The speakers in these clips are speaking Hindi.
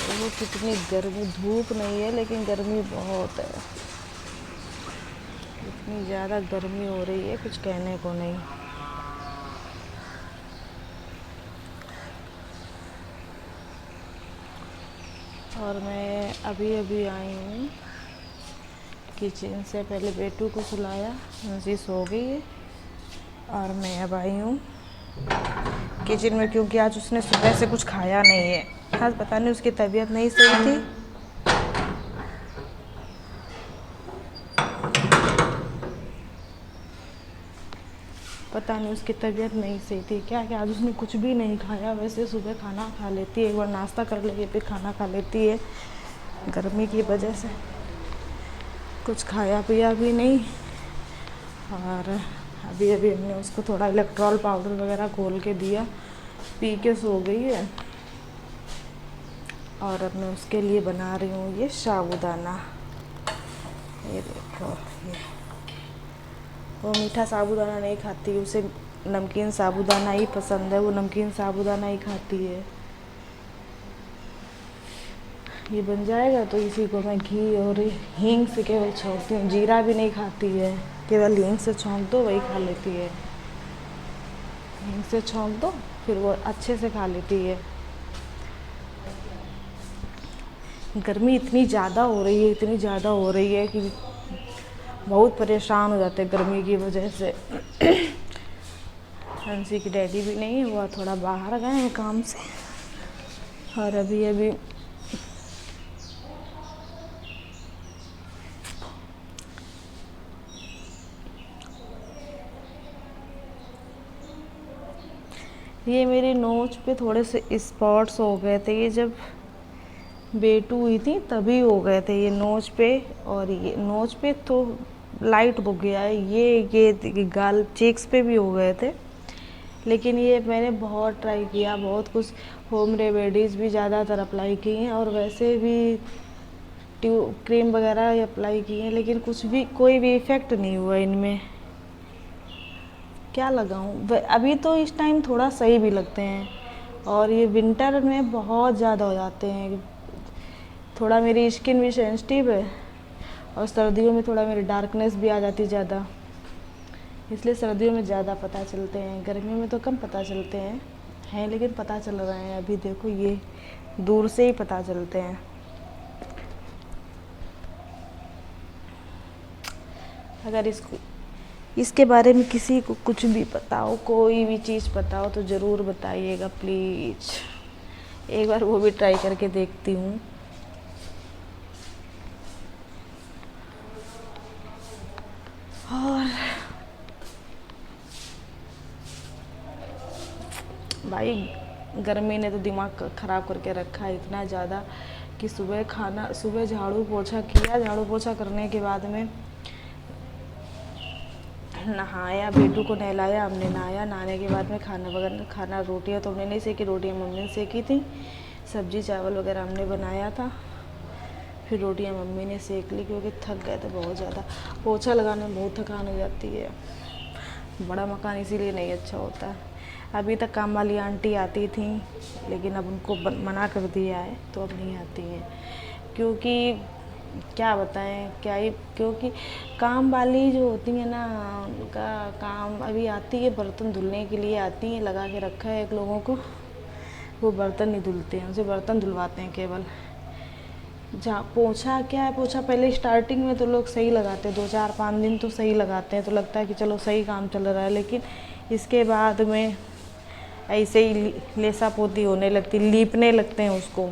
देखो कितनी गर्मी, धूप नहीं है लेकिन गर्मी बहुत है। इतनी ज़्यादा गर्मी हो रही है कुछ कहने को नहीं। और मैं अभी अभी आई हूँ किचन से। पहले बेटू को सुलाया, हंसी सो गई है और मैं अब आई हूँ किचन में, क्योंकि आज उसने सुबह से कुछ खाया नहीं है। आज पता नहीं उसकी तबीयत नहीं सही थी। पता नहीं उसकी तबीयत नहीं सही थी क्या क्या, आज उसने कुछ भी नहीं खाया। वैसे सुबह खाना खा लेती है, एक बार नाश्ता कर लेती है फिर खाना खा लेती है। गर्मी की वजह से कुछ खाया पिया भी नहीं। और अभी अभी हमने उसको थोड़ा इलेक्ट्रॉल पाउडर वगैरह घोल के दिया, पी के सो गई है। और अब मैं उसके लिए बना रही हूँ ये साबूदाना। ये देखो, ये वो मीठा साबूदाना नहीं खाती, उसे नमकीन साबूदाना ही पसंद है। वो नमकीन साबूदाना ही खाती है। ये बन जाएगा तो इसी को मैं घी और हींग से केवल छौंकती हूँ। जीरा भी नहीं खाती है, केवल हींग से छौंक दो वही खा लेती है। हींग से छौंक दो फिर वो अच्छे से खा लेती है। गर्मी इतनी ज़्यादा हो रही है, इतनी ज़्यादा हो रही है कि बहुत परेशान हो जाते हैं गर्मी की वजह से। हंसी की डैडी भी नहीं है, वो थोड़ा बाहर गए हैं काम से। और अभी अभी ये मेरी नोच पे थोड़े से स्पॉट्स हो गए थे। ये जब बेटू हुई थी तभी हो गए थे ये नोच पे। और ये नोच पे तो लाइट हो गया है। ये गाल चेक्स पे भी हो गए थे। लेकिन ये मैंने बहुत ट्राई किया, बहुत कुछ होम रेमेडीज़ भी ज़्यादातर अप्लाई की हैं और वैसे भी क्रीम वगैरह अप्लाई की हैं, लेकिन कुछ भी कोई भी इफ़ेक्ट नहीं हुआ इनमें। क्या लगाऊं? अभी तो इस टाइम थोड़ा सही भी लगते हैं, और ये विंटर में बहुत ज़्यादा हो जाते हैं। थोड़ा मेरी स्किन भी सेंसिटिव है और सर्दियों में थोड़ा मेरी डार्कनेस भी आ जाती ज़्यादा, इसलिए सर्दियों में ज़्यादा पता चलते हैं। गर्मियों में तो कम पता चलते हैं लेकिन पता चल रहे हैं। अभी देखो ये दूर से ही पता चलते हैं। अगर इसके बारे में किसी को कुछ भी पता हो, कोई भी चीज़ पता हो तो ज़रूर बताइएगा प्लीज़। एक बार वो भी ट्राई करके देखती हूँ। और भाई गर्मी ने तो दिमाग ख़राब करके रखा है इतना ज़्यादा कि सुबह झाड़ू पोछा किया। झाड़ू पोछा करने के बाद में नहाया, बेटू को नहलाया, हमने नहाया। नहाने के बाद में खाना रोटियाँ तो हमने नहीं सेकी, रोटियाँ मम्मी ने सेकी थी। सब्जी चावल वगैरह हमने बनाया था, फिर रोटियाँ मम्मी ने सेक ली क्योंकि थक गए थे बहुत ज़्यादा। पोछा लगाने में बहुत थकान हो जाती है। बड़ा मकान इसीलिए नहीं अच्छा होता। अभी तक काम वाली आंटी आती थी लेकिन अब उनको मना कर दिया है तो अब नहीं आती हैं, क्योंकि क्या बताएं क्या ही, क्योंकि काम वाली जो होती है ना, उनका काम अभी आती है बर्तन धुलने के लिए आती हैं। लगा के रखा है एक लोगों को, वो बर्तन नहीं धुलते हैं, उनसे बर्तन धुलवाते हैं केवल। जहाँ पोछा क्या है, पोछा पहले स्टार्टिंग में तो लोग सही लगाते हैं, 2-4-5 दिन तो सही लगाते हैं, तो लगता है कि चलो सही काम चल रहा है। लेकिन इसके बाद में ऐसे ही लेसा पोती होने लगती, लीपने लगते हैं उसको,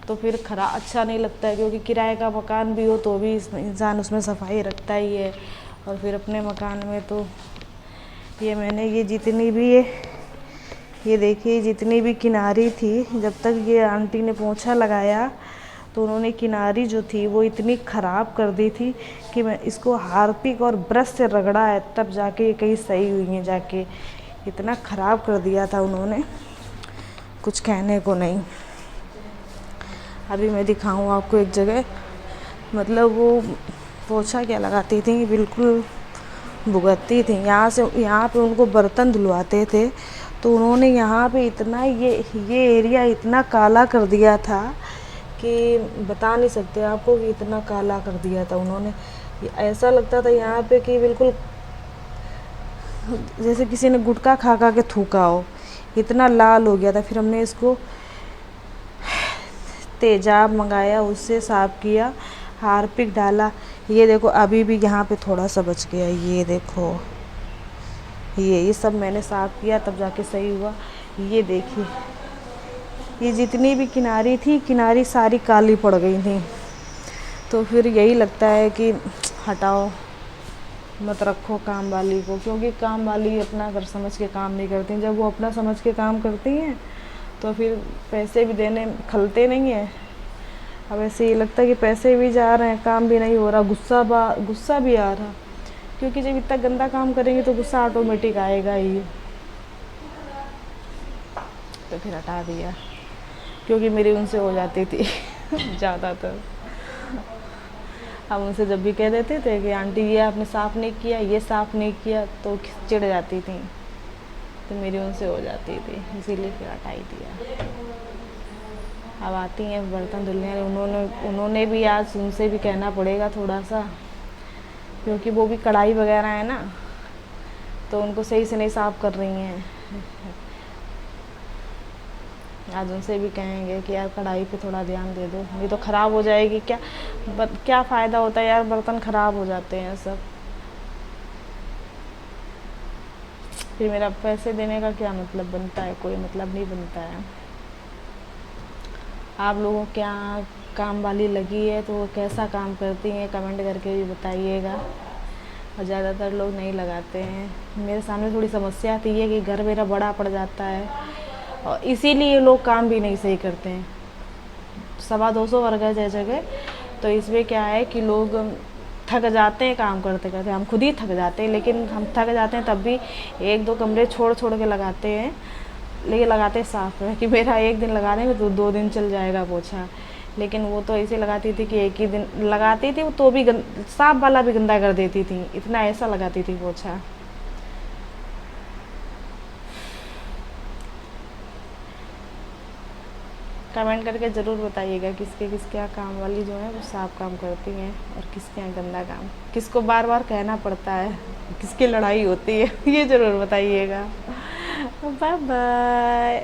तो फिर अच्छा नहीं लगता है। क्योंकि किराए का मकान भी हो तो भी इंसान उसमें सफाई रखता ही है, और फिर अपने मकान में तो मैंने ये जितनी भी ये देखिए जितनी भी किनारी थी, जब तक ये आंटी ने पोंछा लगाया तो उन्होंने किनारी जो थी वो इतनी ख़राब कर दी थी कि मैं इसको हार्पिक और ब्रश से रगड़ा है तब जाके ये कहीं सही हुई हैं। जाके इतना ख़राब कर दिया था उन्होंने, कुछ कहने को नहीं। अभी मैं दिखाऊँ आपको एक जगह, मतलब वो पोछा क्या लगाती थी, बिल्कुल भुगतती थी। यहाँ पे उनको बर्तन धुलवाते थे तो उन्होंने यहाँ पे इतना ये एरिया इतना काला कर दिया था कि बता नहीं सकते आपको, कि इतना काला कर दिया था उन्होंने। ऐसा लगता था यहाँ पे कि बिल्कुल जैसे किसी ने गुटखा खा खा के थूका हो, इतना लाल हो गया था। फिर हमने इसको तेजाब मंगाया, उससे साफ़ किया, हार्पिक डाला। ये देखो अभी भी यहाँ पे थोड़ा सा बच गया, ये देखो, ये सब मैंने साफ़ किया तब जाके सही हुआ। ये देखिए, ये जितनी भी किनारी थी, किनारी सारी काली पड़ गई थी। तो फिर यही लगता है कि हटाओ, मत रखो काम वाली को, क्योंकि काम वाली अपना घर समझ के काम नहीं करती। जब वो अपना समझ के काम करती हैं तो फिर पैसे भी देने खलते नहीं हैं। अब ऐसे ये लगता है कि पैसे भी जा रहे हैं, काम भी नहीं हो रहा, गुस्सा भी आ रहा, क्योंकि जब इतना गंदा काम करेंगे तो गुस्सा ऑटोमेटिक आएगा ही। तो फिर हटा दिया, क्योंकि मेरी उनसे हो जाती थी ज़्यादातर। हम उनसे जब भी कह देते थे कि आंटी ये आपने साफ़ नहीं किया, ये साफ़ नहीं किया, तो चिढ़ जाती थी। तो मेरी उनसे हो जाती थी, इसीलिए फिर हटा ही दिया। अब आती हैं बर्तन धुलने, उन्होंने भी आज उनसे भी कहना पड़ेगा थोड़ा सा, क्योंकि वो भी कढ़ाई वगैरह है ना, तो उनको सही से नहीं साफ़ कर रही हैं। आज उनसे भी कहेंगे कि यार कढ़ाई पे थोड़ा ध्यान दे दो, नहीं तो ख़राब हो जाएगी। क्या फ़ायदा होता है यार, बर्तन ख़राब हो जाते हैं सब। फिर मेरा पैसे देने का क्या मतलब बनता है, कोई मतलब नहीं बनता है। आप लोगों के यहाँ काम वाली लगी है तो वो कैसा काम करती हैं कमेंट करके भी बताइएगा। और ज़्यादातर लोग नहीं लगाते हैं। मेरे सामने थोड़ी समस्या आती है कि घर मेरा बड़ा पड़ जाता है, और इसीलिए लोग काम भी नहीं सही करते हैं। 250 वर्ग है जगह, तो इसमें क्या है कि लोग थक जाते हैं काम करते करते। हम खुद ही थक जाते हैं, लेकिन हम थक जाते हैं तब भी 1-2 कमरे छोड़ छोड़ के लगाते हैं, लेकिन लगाते साफ है कि मेरा एक दिन लगा देंगे तो 2 दिन चल जाएगा पोछा। लेकिन वो तो ऐसे लगाती थी कि एक ही दिन लगाती थी, तो भी साफ वाला भी गंदा कर देती थी, इतना ऐसा लगाती थी पोछा। कमेंट करके ज़रूर बताइएगा किसके यहाँ काम वाली जो है वो साफ काम करती हैं, और किसके यहाँ गंदा काम, किसको बार बार कहना पड़ता है, किसकी लड़ाई होती है, ये ज़रूर बताइएगा। Bye bye.